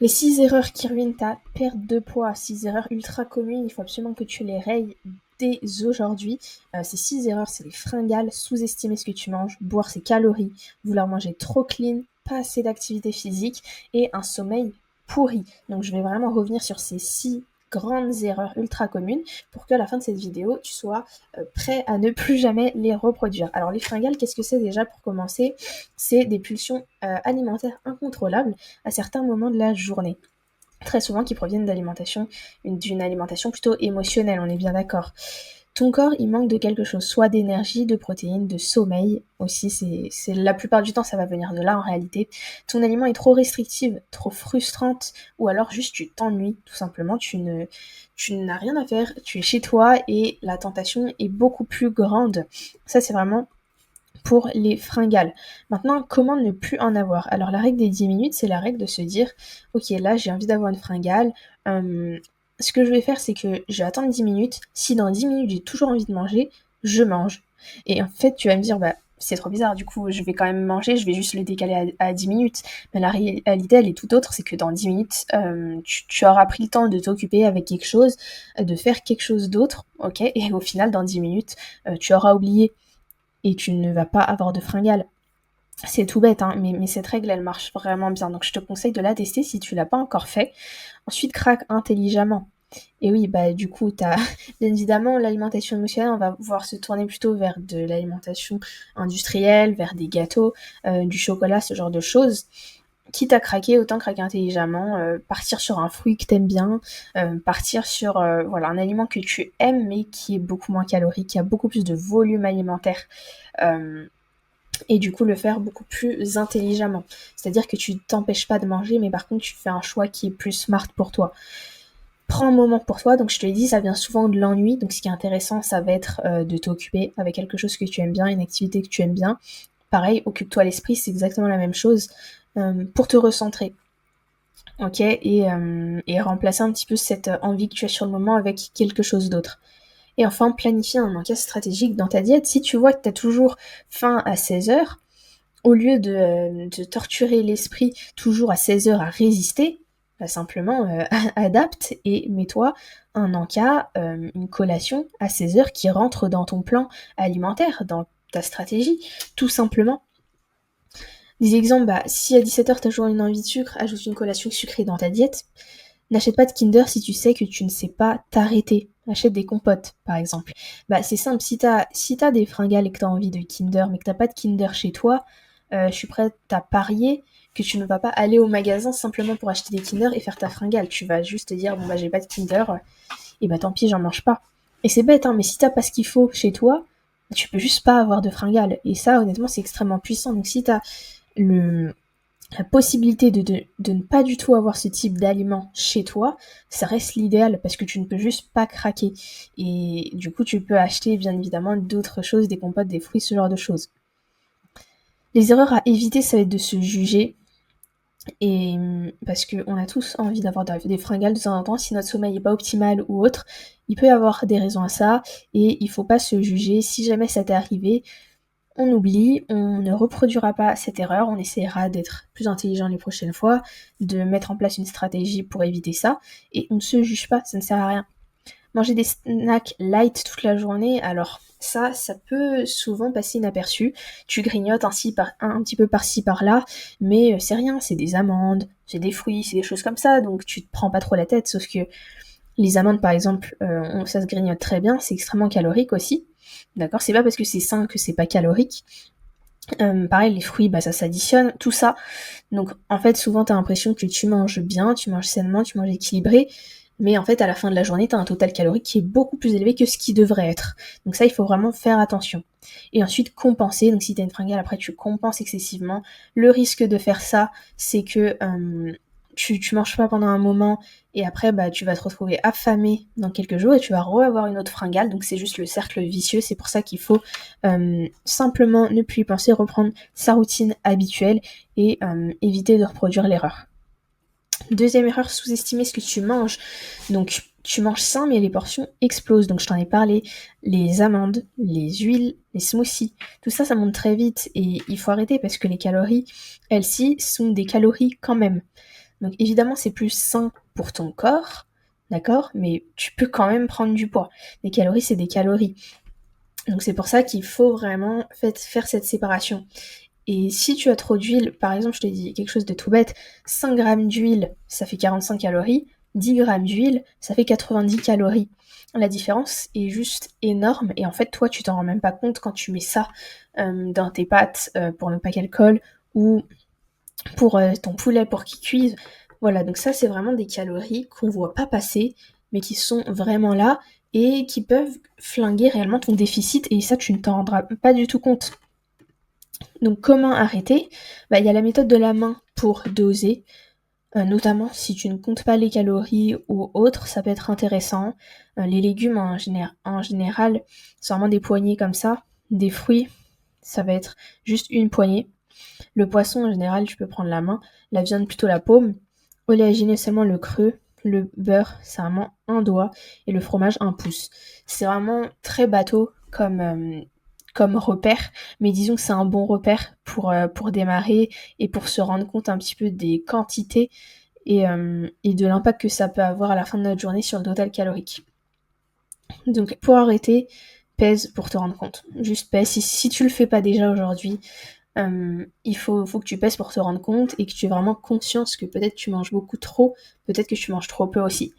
Les 6 erreurs qui ruinent ta perte de poids, 6 erreurs ultra communes, il faut absolument que tu les rayes dès aujourd'hui. Ces 6 erreurs, c'est les fringales, sous-estimer ce que tu manges, boire ses calories, vouloir manger trop clean, pas assez d'activité physique et un sommeil pourri. Donc je vais vraiment revenir sur ces 6 grandes erreurs ultra communes pour qu'à la fin de cette vidéo, tu sois prêt à ne plus jamais les reproduire. Alors les fringales, qu'est-ce que c'est déjà pour commencer? C'est des pulsions alimentaires incontrôlables à certains moments de la journée. Très souvent qui proviennent d'une alimentation plutôt émotionnelle, on est bien d'accord. Ton corps, il manque de quelque chose, soit d'énergie, de protéines, de sommeil aussi, c'est la plupart du temps ça va venir de là en réalité. Ton aliment est trop restrictif, trop frustrante, ou alors juste tu t'ennuies, tout simplement, tu n'as rien à faire, tu es chez toi et la tentation est beaucoup plus grande. Ça c'est vraiment pour les fringales. Maintenant, comment ne plus en avoir? Alors la règle des 10 minutes, c'est la règle de se dire, ok, là j'ai envie d'avoir une fringale. Ce que je vais faire, c'est que je vais attendre 10 minutes. Si dans 10 minutes j'ai toujours envie de manger, je mange. Et en fait, tu vas me dire, bah c'est trop bizarre, du coup je vais quand même manger, je vais juste le décaler à 10 minutes. Mais la réalité, elle est tout autre, c'est que dans 10 minutes, tu auras pris le temps de t'occuper avec quelque chose, de faire quelque chose d'autre, ok? Et au final, dans 10 minutes, tu auras oublié et tu ne vas pas avoir de fringales. C'est tout bête, hein, mais cette règle, elle marche vraiment bien. Donc je te conseille de la tester si tu l'as pas encore fait. Ensuite, craque intelligemment. Et oui, bah du coup, t'as bien évidemment l'alimentation émotionnelle, on va pouvoir se tourner plutôt vers de l'alimentation industrielle, vers des gâteaux, du chocolat, ce genre de choses. Quitte à craquer, autant craquer intelligemment, partir sur un fruit que t'aimes bien, partir sur voilà, un aliment que tu aimes mais qui est beaucoup moins calorique, qui a beaucoup plus de volume alimentaire. Euh, et du coup le faire beaucoup plus intelligemment. C'est-à-dire que tu t'empêches pas de manger, mais par contre tu fais un choix qui est plus smart pour toi. Prends un moment pour toi, donc je te l'ai dit, ça vient souvent de l'ennui, donc ce qui est intéressant, ça va être de t'occuper avec quelque chose que tu aimes bien, une activité que tu aimes bien. Pareil, occupe-toi l'esprit, c'est exactement la même chose, pour te recentrer. Ok, et remplacer un petit peu cette envie que tu as sur le moment avec quelque chose d'autre. Et enfin, planifier un encas stratégique dans ta diète. Si tu vois que tu as toujours faim à 16 heures, au lieu de torturer l'esprit toujours à 16 heures à résister, bah simplement adapte et mets-toi un encas, une collation à 16 heures qui rentre dans ton plan alimentaire, dans ta stratégie, tout simplement. Des exemples, bah, si à 17 heures tu as toujours une envie de sucre, ajoute une collation sucrée dans ta diète. N'achète pas de Kinder si tu sais que tu ne sais pas t'arrêter. Achète des compotes, par exemple. Bah, c'est simple, si t'as des fringales et que t'as envie de Kinder, mais que t'as pas de Kinder chez toi, je suis prête à parier que tu ne vas pas aller au magasin simplement pour acheter des Kinder et faire ta fringale. Tu vas juste te dire, bon bah j'ai pas de Kinder, et bah tant pis, j'en mange pas. Et c'est bête, hein, mais si t'as pas ce qu'il faut chez toi, tu peux juste pas avoir de fringales. Et ça, honnêtement, c'est extrêmement puissant. Donc si t'as le, la possibilité de ne pas du tout avoir ce type d'aliment chez toi, ça reste l'idéal parce que tu ne peux juste pas craquer. Et du coup, tu peux acheter bien évidemment d'autres choses, des compotes, des fruits, ce genre de choses. Les erreurs à éviter, ça va être de se juger. Et parce qu'on a tous envie d'avoir des fringales de temps en temps, si notre sommeil n'est pas optimal ou autre, il peut y avoir des raisons à ça, et il faut pas se juger. Si jamais ça t'est arrivé, on oublie, on ne reproduira pas cette erreur, on essaiera d'être plus intelligent les prochaines fois, de mettre en place une stratégie pour éviter ça, et on ne se juge pas, ça ne sert à rien. Manger des snacks light toute la journée, alors ça peut souvent passer inaperçu. Tu grignotes un petit peu par-ci par-là, mais c'est rien, c'est des amandes, c'est des fruits, c'est des choses comme ça, donc tu te prends pas trop la tête, sauf que les amandes par exemple, ça se grignote très bien, c'est extrêmement calorique aussi. D'accord, c'est pas parce que c'est sain que c'est pas calorique. Pareil, les fruits, bah ça s'additionne, tout ça. Donc en fait, souvent t'as l'impression que tu manges bien, tu manges sainement, tu manges équilibré, mais en fait à la fin de la journée, t'as un total calorique qui est beaucoup plus élevé que ce qui devrait être. Donc ça, il faut vraiment faire attention. Et ensuite, compenser. Donc si t'as une fringale, après tu compenses excessivement. Le risque de faire ça, c'est que tu manges pas pendant un moment et après bah tu vas te retrouver affamé dans quelques jours et tu vas re-avoir une autre fringale, donc c'est juste le cercle vicieux. C'est pour ça qu'il faut simplement ne plus y penser, reprendre sa routine habituelle et éviter de reproduire l'erreur. Deuxième erreur, sous-estimer ce que tu manges. Donc tu manges sain mais les portions explosent, donc je t'en ai parlé, les amandes, les huiles, les smoothies, tout ça ça monte très vite et il faut arrêter parce que les calories, elles-ci, sont des calories quand même. Donc évidemment, c'est plus sain pour ton corps, d'accord? Mais tu peux quand même prendre du poids. Les calories, c'est des calories. Donc c'est pour ça qu'il faut vraiment faire cette séparation. Et si tu as trop d'huile, par exemple, je te dis quelque chose de tout bête, 5 grammes d'huile, ça fait 45 calories, 10 grammes d'huile, ça fait 90 calories. La différence est juste énorme et en fait, toi, tu t'en rends même pas compte quand tu mets ça dans tes pâtes pour ne pas qu'elles collent ou pour ton poulet pour qu'il cuise. Voilà, donc ça, c'est vraiment des calories qu'on voit pas passer, mais qui sont vraiment là et qui peuvent flinguer réellement ton déficit et ça, tu ne t'en rendras pas du tout compte. Donc comment arrêter? Il y a la méthode de la main pour doser, notamment si tu ne comptes pas les calories ou autres, ça peut être intéressant. Les légumes en général, c'est vraiment des poignées comme ça. Des fruits, ça va être juste une poignée. Le poisson en général, tu peux prendre la main. La viande plutôt la paume. Oléagineux seulement le creux. Le beurre, c'est vraiment un doigt. Et le fromage, un pouce. C'est vraiment très bateau comme repère, mais disons que c'est un bon repère pour démarrer et pour se rendre compte un petit peu des quantités et de l'impact que ça peut avoir à la fin de notre journée sur le total calorique. Donc pour arrêter, pèse pour te rendre compte. Juste pèse. Si tu le fais pas déjà aujourd'hui, il faut que tu pèses pour te rendre compte et que tu aies vraiment conscience que peut-être tu manges beaucoup trop, peut-être que tu manges trop peu aussi.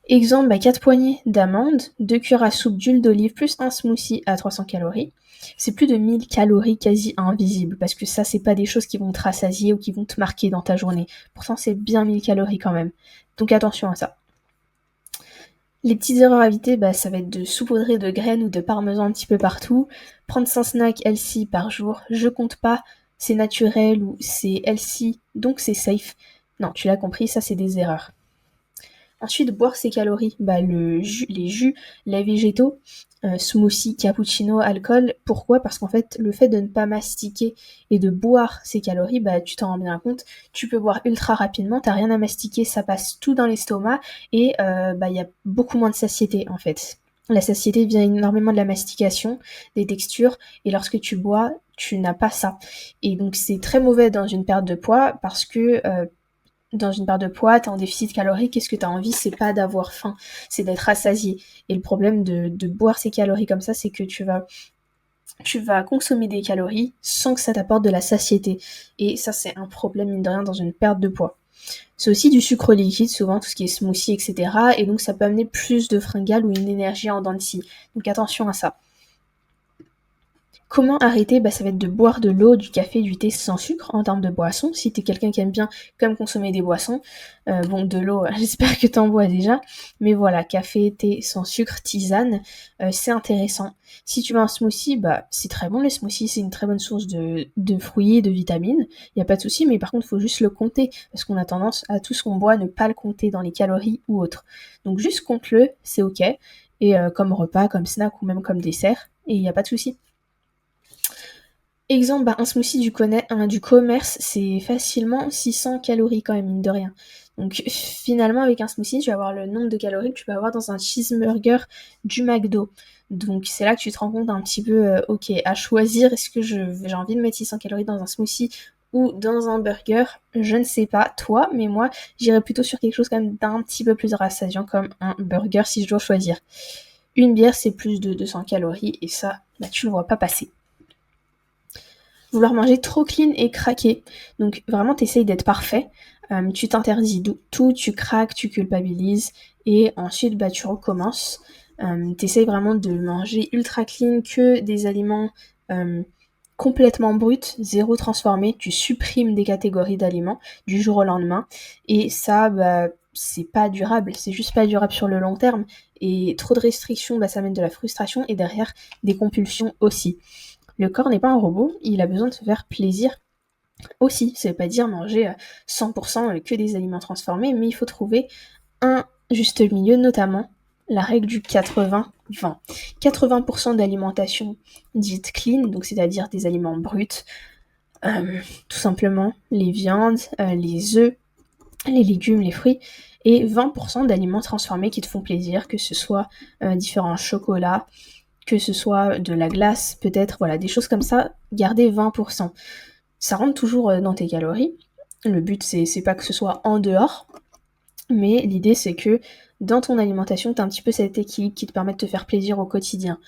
Exemple, 4 poignées d'amandes, 2 cuillères à soupe d'huile d'olive plus un smoothie à 300 calories. C'est plus de 1000 calories quasi invisibles parce que ça, c'est pas des choses qui vont te rassasier ou qui vont te marquer dans ta journée. Pourtant, c'est bien 1000 calories quand même. Donc attention à ça. Les petites erreurs à éviter, ça va être de saupoudrer de graines ou de parmesan un petit peu partout. Prendre 5 snacks healthy par jour. Je compte pas, c'est naturel ou c'est healthy, donc c'est safe. Non, tu l'as compris, ça c'est des erreurs. Ensuite, boire ses calories. Les jus, les végétaux, smoothie, cappuccino, alcool. Pourquoi? Parce qu'en fait, le fait de ne pas mastiquer et de boire ses calories, tu t'en rends bien compte. Tu peux boire ultra rapidement, t'as rien à mastiquer, ça passe tout dans l'estomac et y a beaucoup moins de satiété en fait. La satiété vient énormément de la mastication, des textures, et lorsque tu bois, tu n'as pas ça. Et donc c'est très mauvais dans une perte de poids parce que dans une perte de poids, t'es en déficit calorique, et ce que t'as envie, c'est pas d'avoir faim, c'est d'être rassasié. Et le problème de boire ces calories comme ça, c'est que tu vas consommer des calories sans que ça t'apporte de la satiété. Et ça, c'est un problème, mine de rien, dans une perte de poids. C'est aussi du sucre liquide, souvent, tout ce qui est smoothie, etc. Et donc, ça peut amener plus de fringales ou une énergie en dents de scie. Donc, attention à ça. Comment arrêter? Ça va être de boire de l'eau, du café, du thé sans sucre en termes de boisson. Si t'es quelqu'un qui aime bien comme consommer des boissons, de l'eau, j'espère que t'en bois déjà. Mais voilà, café, thé sans sucre, tisane, c'est intéressant. Si tu veux un smoothie, c'est très bon les smoothies, c'est une très bonne source de fruits, de vitamines. Y a pas de souci, mais par contre, faut juste le compter parce qu'on a tendance à tout ce qu'on boit ne pas le compter dans les calories ou autres. Donc juste compte-le, c'est ok. Et comme repas, comme snack ou même comme dessert, et y a pas de souci. Exemple, un smoothie du commerce, c'est facilement 600 calories quand même, mine de rien. Donc finalement, avec un smoothie, tu vas avoir le nombre de calories que tu peux avoir dans un cheeseburger du McDo. Donc c'est là que tu te rends compte un petit peu, ok, à choisir, est-ce que j'ai envie de mettre 600 calories dans un smoothie ou dans un burger? Je ne sais pas, toi, mais moi, j'irais plutôt sur quelque chose quand même d'un petit peu plus rassasiant, comme un burger si je dois choisir. Une bière, c'est plus de 200 calories, et ça, tu le vois pas passer. Vouloir manger trop clean et craquer. Donc vraiment, t'essayes d'être parfait. Tu t'interdis tout, tu craques, tu culpabilises. Et ensuite, tu recommences. T'essayes vraiment de manger ultra clean, que des aliments complètement bruts, zéro transformé. Tu supprimes des catégories d'aliments du jour au lendemain. Et ça, c'est pas durable. C'est juste pas durable sur le long terme. Et trop de restrictions, ça amène de la frustration et derrière, des compulsions aussi. Le corps n'est pas un robot, il a besoin de se faire plaisir aussi. Ça veut pas dire manger 100% que des aliments transformés, mais il faut trouver un juste milieu, notamment la règle du 80-20. 80% d'alimentation dite clean, donc c'est-à-dire des aliments bruts, tout simplement les viandes, les œufs, les légumes, les fruits, et 20% d'aliments transformés qui te font plaisir, que ce soit différents chocolats, que ce soit de la glace, peut-être, voilà, des choses comme ça, garder 20%. Ça rentre toujours dans tes calories, Le but, c'est pas que ce soit en dehors, mais l'idée, c'est que dans ton alimentation, tu as un petit peu cet équilibre qui te permet de te faire plaisir au quotidien.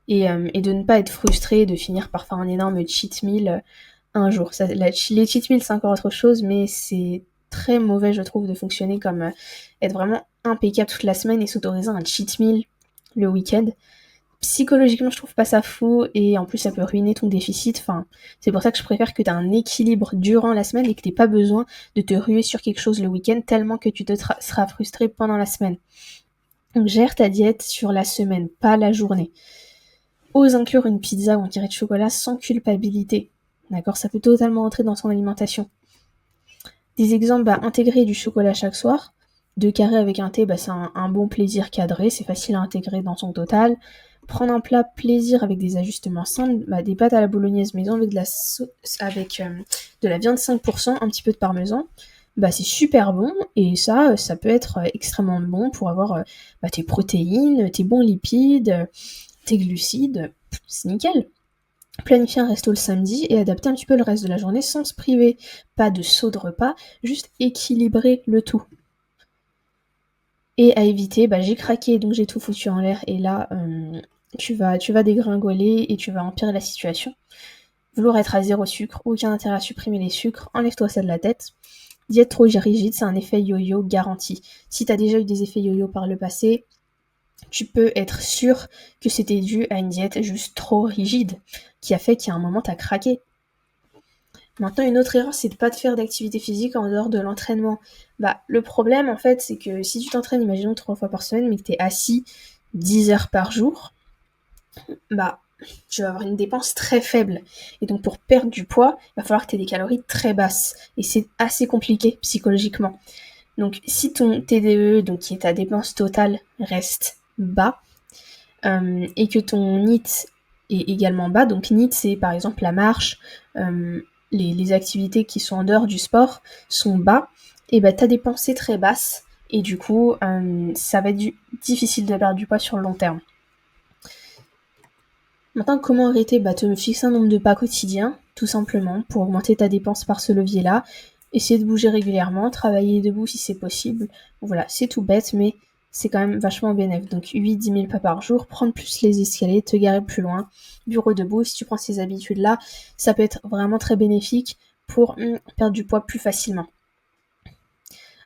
Et de ne pas être frustré, de finir par faire un énorme cheat meal un jour. Les cheat meals, c'est encore autre chose, mais c'est très mauvais, je trouve, de fonctionner comme être vraiment impeccable toute la semaine et s'autoriser un cheat meal le week-end. Psychologiquement, je trouve pas ça fou, et en plus, ça peut ruiner ton déficit. Enfin, c'est pour ça que je préfère que tu aies un équilibre durant la semaine et que tu pas besoin de te ruer sur quelque chose le week-end tellement que tu seras frustré pendant la semaine. Donc, gère ta diète sur la semaine, pas la journée. Ose inclure une pizza ou un carré de chocolat sans culpabilité. D'accord, ça peut totalement entrer dans son alimentation. Des exemples, intégrer du chocolat chaque soir. 2 carrés avec un thé, c'est un bon plaisir cadré, c'est facile à intégrer dans son total. Prendre un plat plaisir avec des ajustements simples, des pâtes à la bolognaise maison avec de la viande 5%, un petit peu de parmesan. C'est super bon, et ça peut être extrêmement bon pour avoir tes protéines, tes bons lipides, tes glucides, c'est nickel. Planifier un resto le samedi et adapter un petit peu le reste de la journée sans se priver. Pas de saut de repas, juste équilibrer le tout. Et à éviter, j'ai craqué, donc j'ai tout foutu en l'air, et là, tu vas dégringoler et tu vas empirer la situation. Vouloir être à 0 sucre, aucun intérêt à supprimer les sucres, enlève-toi ça de la tête. Diète trop rigide, c'est un effet yo-yo garanti. Si t'as déjà eu des effets yo-yo par le passé, tu peux être sûr que c'était dû à une diète juste trop rigide, qui a fait qu'à un moment t'as craqué. Maintenant, une autre erreur, c'est de pas te faire d'activité physique en dehors de l'entraînement. Le problème, en fait, c'est que si tu t'entraînes, imaginons 3 fois par semaine, mais que t'es assis 10 heures par jour, tu vas avoir une dépense très faible. Et donc, pour perdre du poids, il va falloir que tu aies des calories très basses. Et c'est assez compliqué psychologiquement. Donc, si ton TDE, donc qui est ta dépense totale, reste bas, et que ton NEAT est également bas, donc NEAT, c'est par exemple la marche, les activités qui sont en dehors du sport sont bas, et ta dépense est très basse, et du coup, ça va être difficile de perdre du poids sur le long terme. Maintenant, comment arrêter ? Te fixer un nombre de pas quotidien, tout simplement, pour augmenter ta dépense par ce levier-là. Essayer de bouger régulièrement, travailler debout si c'est possible. Voilà, c'est tout bête, mais c'est quand même vachement bénéfique. Donc 8-10 000 pas par jour, prendre plus les escaliers, te garer plus loin, bureau debout, si tu prends ces habitudes-là, ça peut être vraiment très bénéfique pour perdre du poids plus facilement.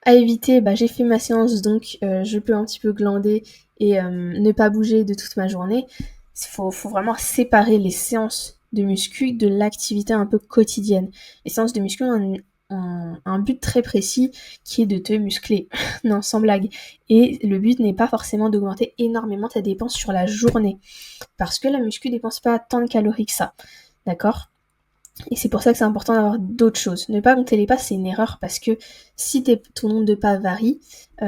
À éviter, j'ai fait ma séance, donc je peux un petit peu glander et ne pas bouger de toute ma journée. Il faut vraiment séparer les séances de muscu de l'activité un peu quotidienne. Les séances de muscu ont un but très précis qui est de te muscler. Non, sans blague. Et le but n'est pas forcément d'augmenter énormément ta dépense sur la journée. Parce que la muscu dépense pas tant de calories que ça. D'accord ? Et c'est pour ça que c'est important d'avoir d'autres choses. Ne pas compter les pas, c'est une erreur, parce que si ton nombre de pas varie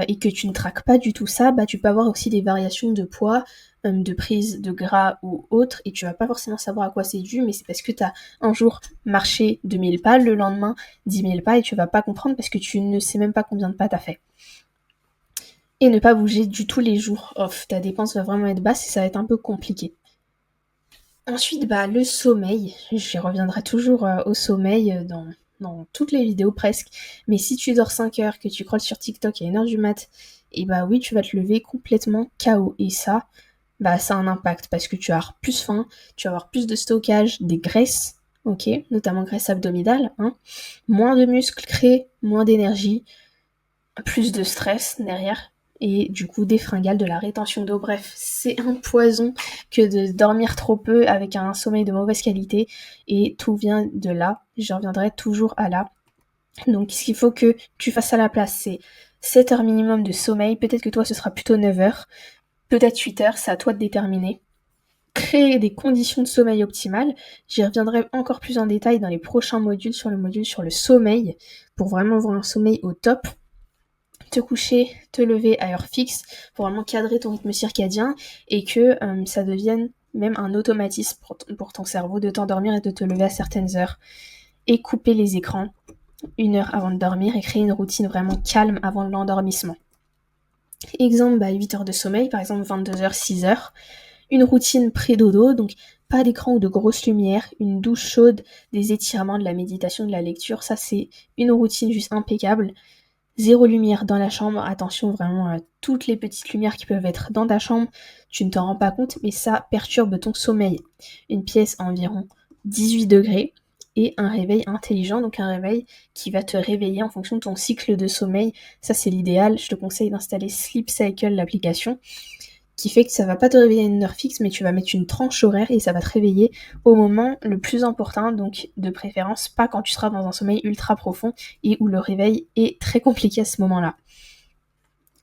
et que tu ne traques pas du tout ça, tu peux avoir aussi des variations de poids, de prise de gras ou autre, et tu vas pas forcément savoir à quoi c'est dû, mais c'est parce que tu as un jour marché 2000 pas, le lendemain 10 000 pas, et tu vas pas comprendre parce que tu ne sais même pas combien de pas tu as fait. Et ne pas bouger du tout les jours off. Ta dépense va vraiment être basse et ça va être un peu compliqué. Ensuite, le sommeil. J'y reviendrai toujours au sommeil dans toutes les vidéos presque. Mais si tu dors 5 heures, que tu scrolles sur TikTok à 1h du mat, et oui, tu vas te lever complètement KO. Et ça a un impact parce que tu vas avoir plus faim, tu vas avoir plus de stockage des graisses, ok, notamment graisse abdominale, moins de muscles créés, moins d'énergie, plus de stress derrière. Et du coup des fringales, de la rétention d'eau. Bref, c'est un poison que de dormir trop peu avec un sommeil de mauvaise qualité, et tout vient de là. Je reviendrai toujours à là. Donc ce qu'il faut que tu fasses à la place, c'est 7 heures minimum de sommeil. Peut-être que toi ce sera plutôt 9 heures, peut-être 8 heures, c'est à toi de déterminer. Créer des conditions de sommeil optimales. J'y reviendrai encore plus en détail dans les prochains modules, sur le module sur le sommeil, pour vraiment avoir un sommeil au top. Te coucher, te lever à heure fixe pour vraiment cadrer ton rythme circadien, et que ça devienne même un automatisme pour ton cerveau de t'endormir et de te lever à certaines heures. Et couper les écrans 1 heure avant de dormir et créer une routine vraiment calme avant l'endormissement. Exemple, 8 heures de sommeil, par exemple 22h, 6h. Une routine pré-dodo, donc pas d'écran ou de grosses lumières, une douche chaude, des étirements, de la méditation, de la lecture, ça c'est une routine juste impeccable. Zéro lumière dans la chambre, attention vraiment à toutes les petites lumières qui peuvent être dans ta chambre, tu ne t'en rends pas compte, mais ça perturbe ton sommeil. Une pièce à environ 18 degrés et un réveil intelligent, donc un réveil qui va te réveiller en fonction de ton cycle de sommeil. Ça c'est l'idéal, je te conseille d'installer Sleep Cycle, l'application, qui fait que ça va pas te réveiller à une heure fixe, mais tu vas mettre une tranche horaire et ça va te réveiller au moment le plus important, donc de préférence pas quand tu seras dans un sommeil ultra profond et où le réveil est très compliqué à ce moment-là.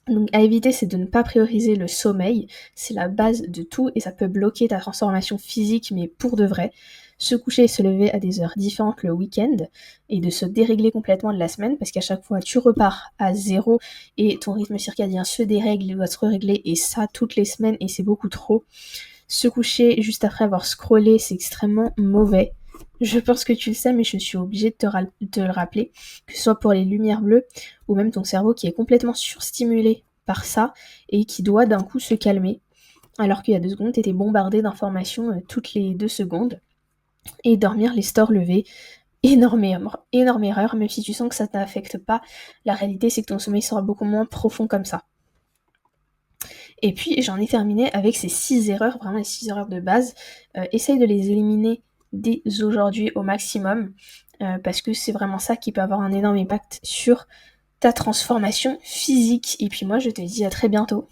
Donc à éviter, c'est de ne pas prioriser le sommeil, c'est la base de tout et ça peut bloquer ta transformation physique, mais pour de vrai. Se coucher et se lever à des heures différentes le week-end et de se dérégler complètement de la semaine parce qu'à chaque fois tu repars à zéro et ton rythme circadien se dérègle et doit se régler et ça toutes les semaines et c'est beaucoup trop. Se coucher juste après avoir scrollé, c'est extrêmement mauvais. Je pense que tu le sais, mais je suis obligée de te le rappeler, que ce soit pour les lumières bleues ou même ton cerveau qui est complètement surstimulé par ça et qui doit d'un coup se calmer, alors qu'il y a 2 secondes, tu étais bombardé d'informations toutes les 2 secondes. Et dormir les stores levés, énorme erreur, même si tu sens que ça t'affecte pas, la réalité c'est que ton sommeil sera beaucoup moins profond comme ça. Et puis j'en ai terminé avec ces 6 erreurs, vraiment les 6 erreurs de base. Essaye de les éliminer dès aujourd'hui au maximum, parce que c'est vraiment ça qui peut avoir un énorme impact sur ta transformation physique. Et puis moi je te dis à très bientôt.